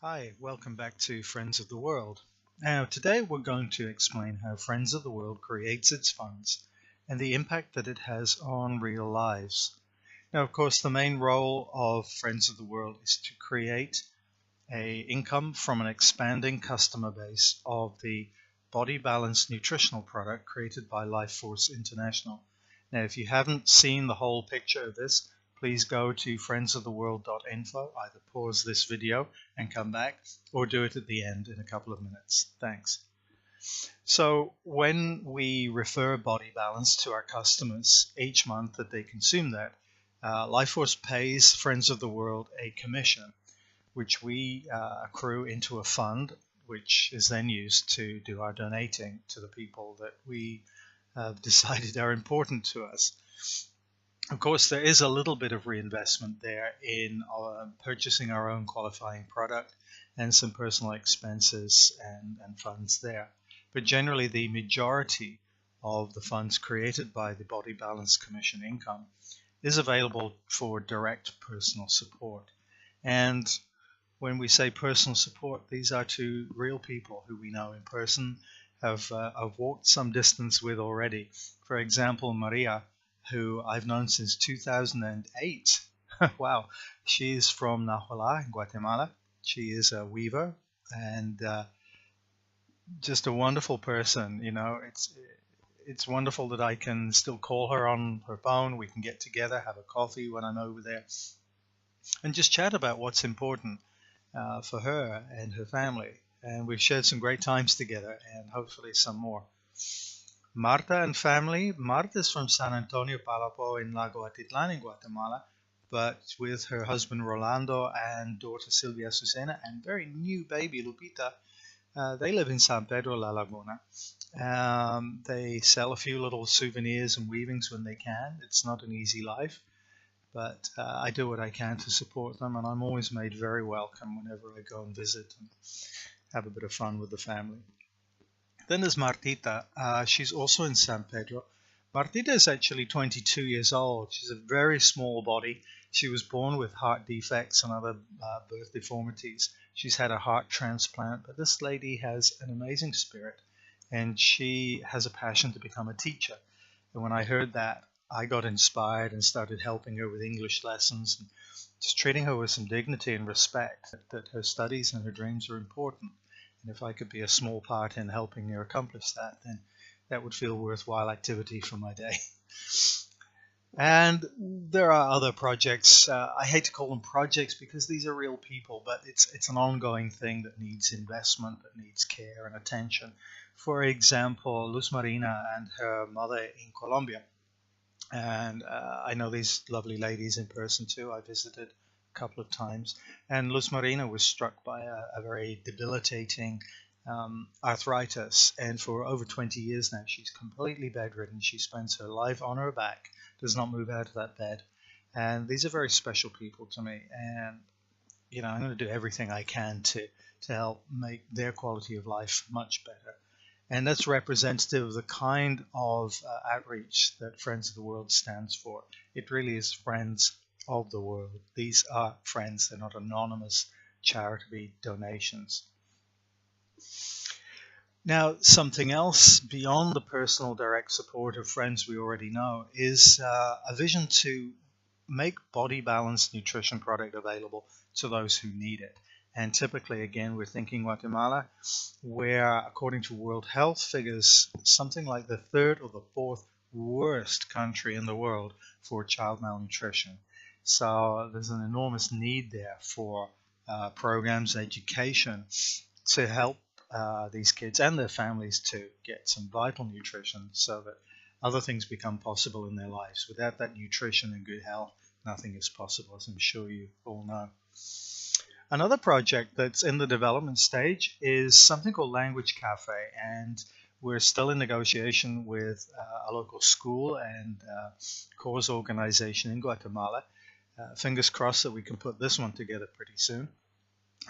Hi, welcome back to Friends of the World. Now, today we're going to explain how Friends of the World creates its funds and the impact that it has on real lives. Now, of course, the main role of Friends of the World is to create a income from an expanding customer base of the body balance nutritional product created by Life Force International. Now, if you haven't seen the whole picture of this, please go to friendsoftheworld.info, either pause this video and come back, or do it at the end in a couple of minutes. Thanks. So when we refer Body Balance to our customers each month that they consume that, Lifeforce pays Friends of the World a commission, which we accrue into a fund, which is then used to do our donating to the people that we have decided are important to us. Of course, there is a little bit of reinvestment there in purchasing our own qualifying product and some personal expenses and funds there. But generally, the majority of the funds created by the Body Balance Commission income is available for direct personal support. And when we say personal support, these are to real people who we know in person, have walked some distance with already. For example, Maria, who I've known since 2008. Wow, she's from Nahuala in Guatemala. She is a weaver and just a wonderful person. You know, it's wonderful that I can still call her on her phone. We can get together, have a coffee when I'm over there, and just chat about what's important for her and her family. And we've shared some great times together and hopefully some more. Marta and family. Marta is from San Antonio, Palapo in Lago Atitlan in Guatemala, but with her husband Rolando and daughter Silvia Susana and very new baby Lupita, they live in San Pedro La Laguna. They sell a few little souvenirs and weavings when they can. It's not an easy life, but I do what I can to support them, and I'm always made very welcome whenever I go and visit and have a bit of fun with the family. Then there's Martita. She's also in San Pedro. Martita is actually 22 years old. She's a very small body. She was born with heart defects and other birth deformities. She's had a heart transplant, but this lady has an amazing spirit, and she has a passion to become a teacher. And when I heard that, I got inspired and started helping her with English lessons and just treating her with some dignity and respect, that her studies and her dreams are important. And if I could be a small part in helping her accomplish that, then that would feel a worthwhile activity for my day. And there are other projects. I hate to call them projects because these are real people, but it's an ongoing thing that needs investment, that needs care and attention. For example, Luz Marina and her mother in Colombia. And I know these lovely ladies in person too. I visited couple of times, and Luz Marina was struck by a very debilitating arthritis, and for over 20 years now she's completely bedridden. She spends her life on her back, does not move out of that bed, and these are very special people to me, and you know, I'm going to do everything I can to help make their quality of life much better. And that's representative of the kind of outreach that Friends of the World stands for. It really is friends of the world. These are friends. They're not anonymous charity donations. Now, something else beyond the personal direct support of friends we already know is a vision to make body balance nutrition product available to those who need it. And typically, again, we're thinking Guatemala, where, according to World Health figures, something like the third or the fourth worst country in the world for child malnutrition. So there's an enormous need there for programs, education to help these kids and their families to get some vital nutrition so that other things become possible in their lives. Without that nutrition and good health, nothing is possible, as I'm sure you all know. Another project that's in the development stage is something called Language Cafe, and we're still in negotiation with a local school and cause organization in Guatemala. Fingers crossed that we can put this one together pretty soon.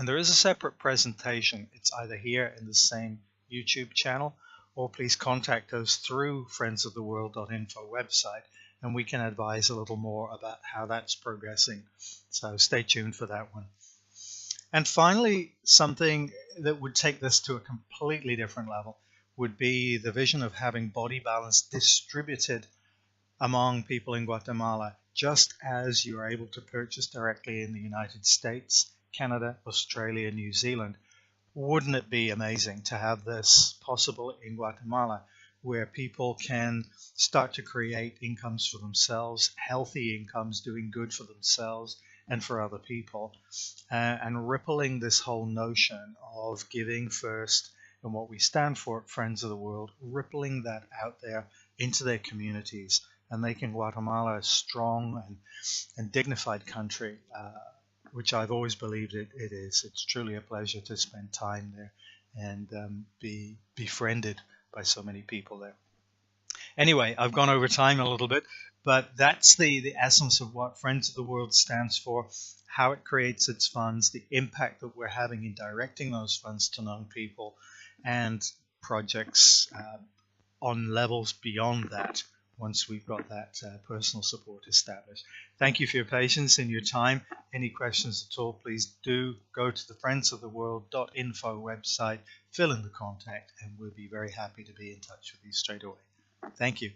And there is a separate presentation. It's either here in the same YouTube channel, or please contact us through friendsoftheworld.info website, and we can advise a little more about how that's progressing. So stay tuned for that one. And finally, something that would take this to a completely different level would be the vision of having body balance distributed among people in Guatemala, just as you are able to purchase directly in the United States, Canada, Australia, New Zealand. Wouldn't it be amazing to have this possible in Guatemala, where people can start to create incomes for themselves, healthy incomes, doing good for themselves and for other people, and rippling this whole notion of giving first and what we stand for at Friends of the World, rippling that out there into their communities and making Guatemala a strong and dignified country, which I've always believed it is. It's truly a pleasure to spend time there and be befriended by so many people there. Anyway, I've gone over time a little bit, but that's the essence of what Friends of the World stands for, how it creates its funds, the impact that we're having in directing those funds to young people, and projects on levels beyond that once we've got that personal support established. Thank you for your patience and your time. Any questions at all, please do go to the friendsoftheworld.info website, fill in the contact, and we'll be very happy to be in touch with you straight away. Thank you.